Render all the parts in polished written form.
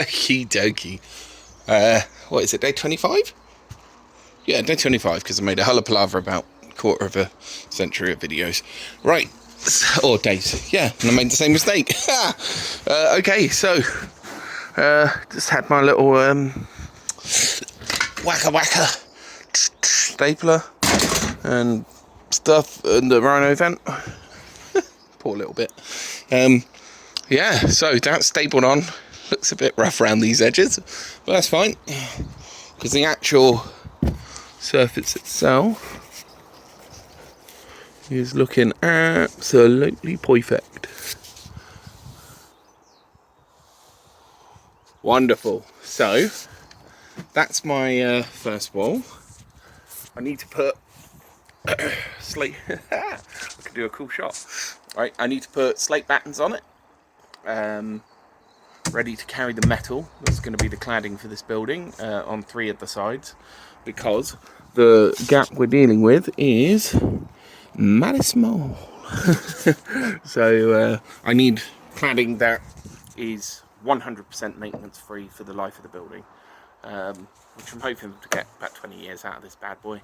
Okie dokie. What is it, day 25? Yeah, day 25, because I made a hulla palaver about a quarter of a century of videos. Right, or days. Yeah, and I made the same mistake. Okay, so, just had my little, whacker stapler and stuff and the rhino vent. Poor little bit. Yeah, so that's stapled on. Looks a bit rough around these edges, but that's fine, because the actual surface itself is looking absolutely perfect. Wonderful. So that's my first wall. I need to put slate. I could do a cool shot. Right, I need to put slate battens on it. Ready to carry the metal that's going to be the cladding for this building on 3 of the sides, because the gap we're dealing with is mighty small. So I need cladding that is 100% maintenance free for the life of the building, which I'm hoping to get about 20 years out of this bad boy.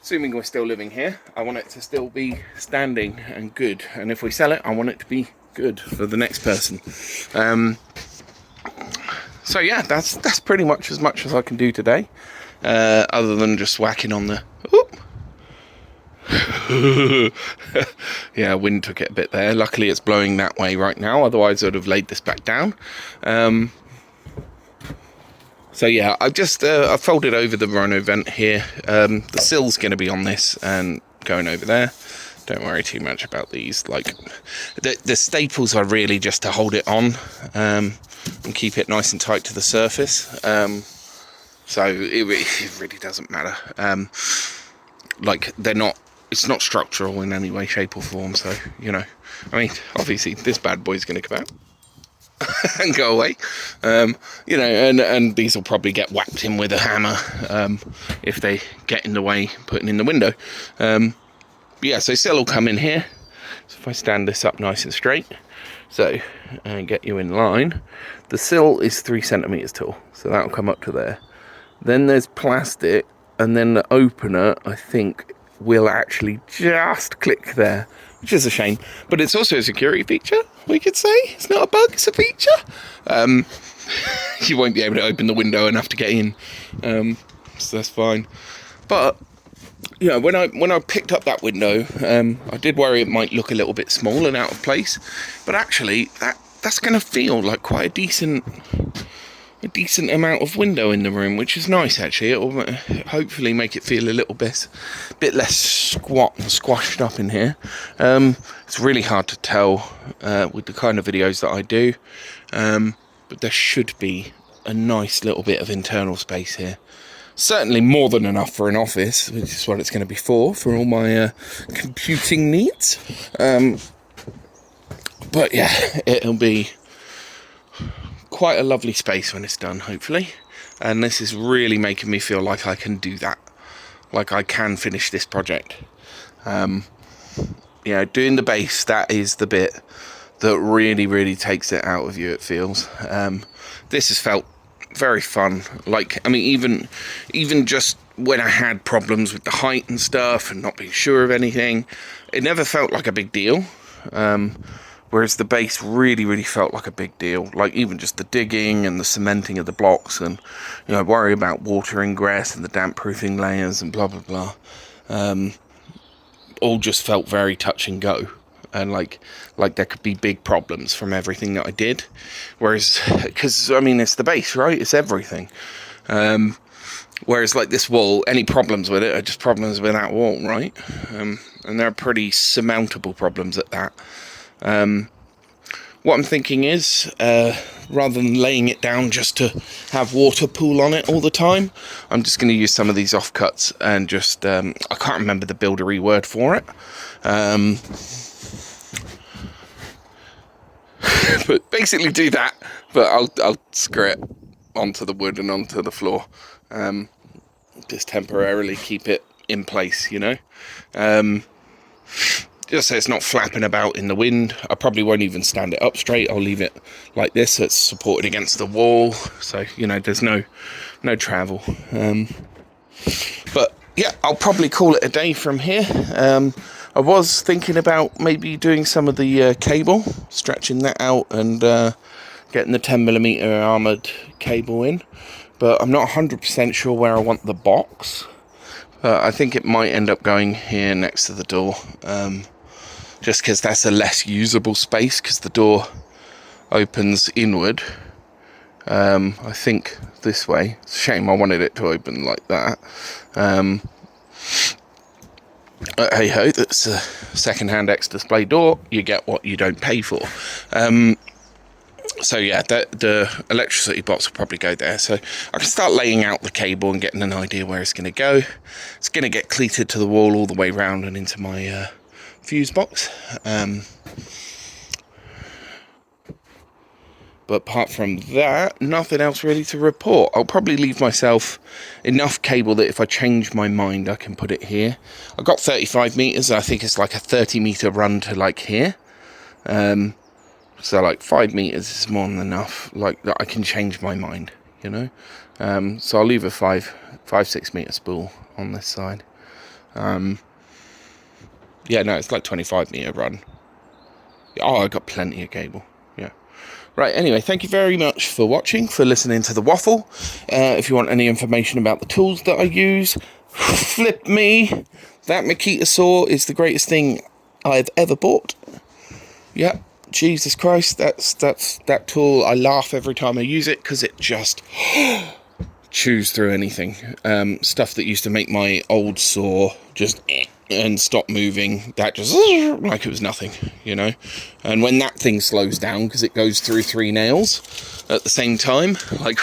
Assuming we're still living here, I want it to still be standing and good, and if we sell it, I want it to be good for the next person. So yeah, that's pretty much as I can do today, other than just whacking on the yeah, wind took it a bit there. Luckily it's blowing that way right now, otherwise I'd have laid this back down. So yeah, I've just I folded over the rhino vent here. The sill's going to be on this and going over there. Don't worry too much about these. Like the staples are really just to hold it on and keep it nice and tight to the surface. So it really doesn't matter. Like they're not. It's not structural in any way, shape, or form. So you know, I mean, obviously this bad boy's going to come out and go away. You know, and these will probably get whacked in with a hammer if they get in the way putting in the window. Yeah, so sill will come in here. So if I stand this up nice and straight, so and get you in line, the sill is 3 centimeters tall, so that'll come up to there. Then there's plastic, and then the opener, I think, will actually just click there, which is a shame, but it's also a security feature, we could say. It's not a bug, it's a feature. You won't be able to open the window enough to get in, so that's fine. But you know, when I picked up that window, I did worry it might look a little bit small and out of place, but actually that's going to feel like quite a decent amount of window in the room, which is nice actually. It will hopefully make it feel a little bit less squashed up in here. It's really hard to tell with the kind of videos that I do, but there should be a nice little bit of internal space here. Certainly more than enough for an office, which is what it's going to be for all my computing needs. But yeah, it'll be quite a lovely space when it's done, hopefully. And this is really making me feel like I can do that. Like I can finish this project. You know, doing the base, that is the bit that really, really takes it out of you, it feels. This has felt very fun. Like, I mean, even just when I had problems with the height and stuff and not being sure of anything, it never felt like a big deal. Whereas the base really, really felt like a big deal. Like even just the digging and the cementing of the blocks, and you know, worry about water ingress and the damp proofing layers and blah blah blah. All just felt very touch and go. And like there could be big problems from everything that I did, whereas, because I mean it's the base, right? It's everything. Whereas like this wall, any problems with it are just problems with that wall, right? And they're pretty surmountable problems at that. What I'm thinking is, rather than laying it down just to have water pool on it all the time, I'm just going to use some of these offcuts and just, I can't remember the buildery word for it. But basically do that, but I'll screw it onto the wood and onto the floor, just temporarily keep it in place, you know. just so it's not flapping about in the wind. I probably won't even stand it up straight. I'll leave it like this, so it's supported against the wall, so you know there's no travel. But yeah, I'll probably call it a day from here. I was thinking about maybe doing some of the cable, stretching that out and getting the 10mm armoured cable in, but I'm not 100% sure where I want the box. I think it might end up going here next to the door, just because that's a less usable space, because the door opens inward. I think this way. It's a shame, I wanted it to open like that. Hey ho, that's a second-hand ex-display door. You get what you don't pay for. So yeah, the electricity box will probably go there. So I can start laying out the cable and getting an idea where it's going to go. It's going to get cleated to the wall all the way round and into my fuse box. But apart from that, nothing else really to report. I'll probably leave myself enough cable that if I change my mind, I can put it here. I've got 35 meters. I think it's like a 30-meter run to like here. So like 5 meters is more than enough. Like that, I can change my mind, you know. So I'll leave a 6 meter spool on this side. Yeah, no, it's like 25-meter run. Oh, I got plenty of cable. Yeah. Right, anyway, thank you very much for watching, for listening to the waffle. If you want any information about the tools that I use, flip me. That Makita saw is the greatest thing I've ever bought. Yeah, Jesus Christ, that's that tool. I laugh every time I use it, because it just chews through anything. Stuff that used to make my old saw just and stop moving, that just like it was nothing, you know. And when that thing slows down, because it goes through 3 nails at the same time, like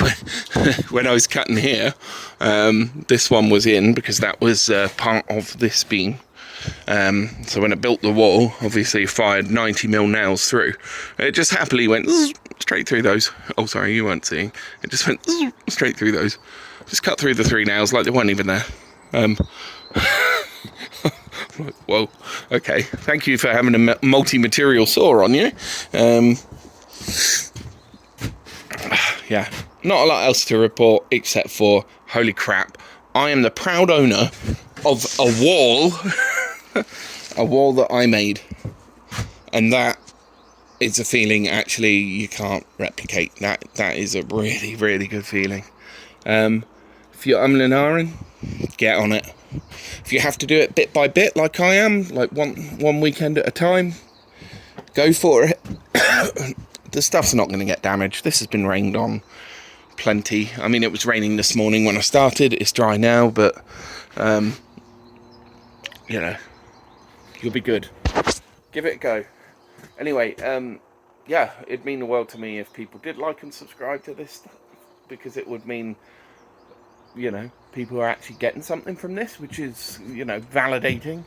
when I was cutting here, this one was in because that was part of this beam. So when it built the wall, obviously fired 90mm nails through. It just happily went straight through those. Oh, sorry, you weren't seeing. It just went straight through those. Just cut through the 3 nails like they weren't even there. Whoa, okay. Thank you for having a multi-material saw on you. Yeah, not a lot else to report except for, holy crap, I am the proud owner of a wall, a wall that I made, and that is a feeling actually you can't replicate. That is a really, really good feeling. If you're umming and ahhing, get on it. If you have to do it bit by bit, like I am, like one weekend at a time, go for it. The stuff's not going to get damaged. This has been rained on plenty. I mean, it was raining this morning when I started. It's dry now, but you know, you'll be good. Give it a go. Anyway, yeah, it'd mean the world to me if people did like and subscribe to this stuff, because it would mean, you know, people are actually getting something from this, which is, you know, validating.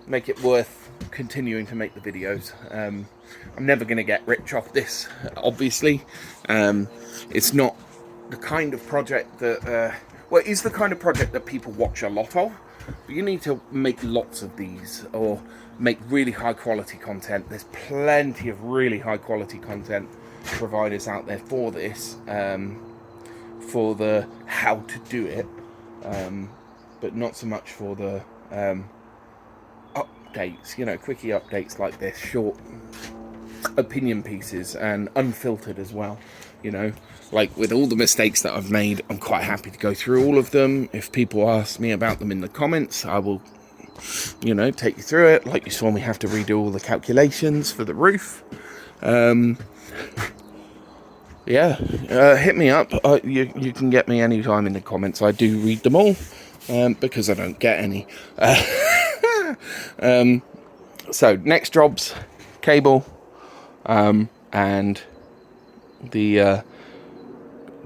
Make it worth continuing to make the videos. I'm never going to get rich off this, obviously. It's not the kind of project that well, it is the kind of project that people watch a lot of, but you need to make lots of these, or make really high quality content. There's plenty of really high quality content providers out there for this, for the how to do it, but not so much for the updates, you know, quickie updates like this, short opinion pieces, and unfiltered as well. You know, like with all the mistakes that I've made, I'm quite happy to go through all of them. If people ask me about them in the comments, I will, you know, take you through it. Like you saw me have to redo all the calculations for the roof. Yeah, hit me up. You can get me anytime in the comments. I do read them all, because I don't get any. So next jobs, cable, and the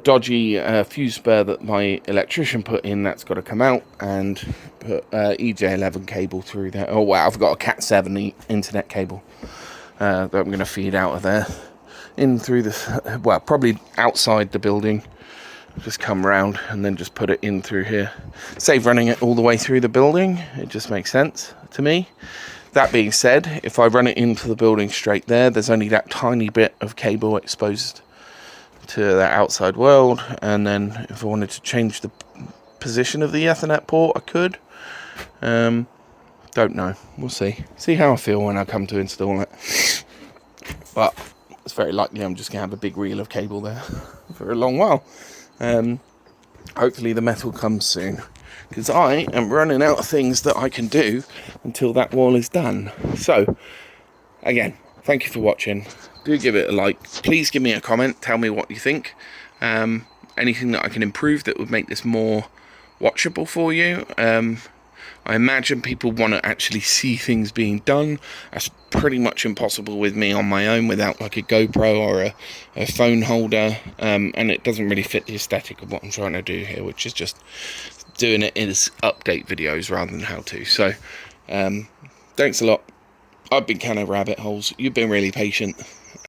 dodgy fuse spur that my electrician put in, that's got to come out, and put EJ11 cable through there. Oh wow, I've got a Cat 7 internet cable that I'm going to feed out of there, in through the, well, probably outside the building, just come round and then just put it in through here. Save running it all the way through the building. It just makes sense to me. That being said, if I run it into the building straight there, there's only that tiny bit of cable exposed to the outside world, and then if I wanted to change the position of the Ethernet port, I could. Don't know. We'll see. See how I feel when I come to install it. But it's very likely I'm just going to have a big reel of cable there for a long while. Hopefully the metal comes soon, because I am running out of things that I can do until that wall is done. So, again, thank you for watching. Do give it a like. Please give me a comment. Tell me what you think. Anything that I can improve that would make this more watchable for you. I imagine people want to actually see things being done. That's pretty much impossible with me on my own without like a GoPro or a phone holder, and it doesn't really fit the aesthetic of what I'm trying to do here, which is just doing it as update videos rather than how to. So thanks a lot. I've been kind of rabbit holes. You've been really patient.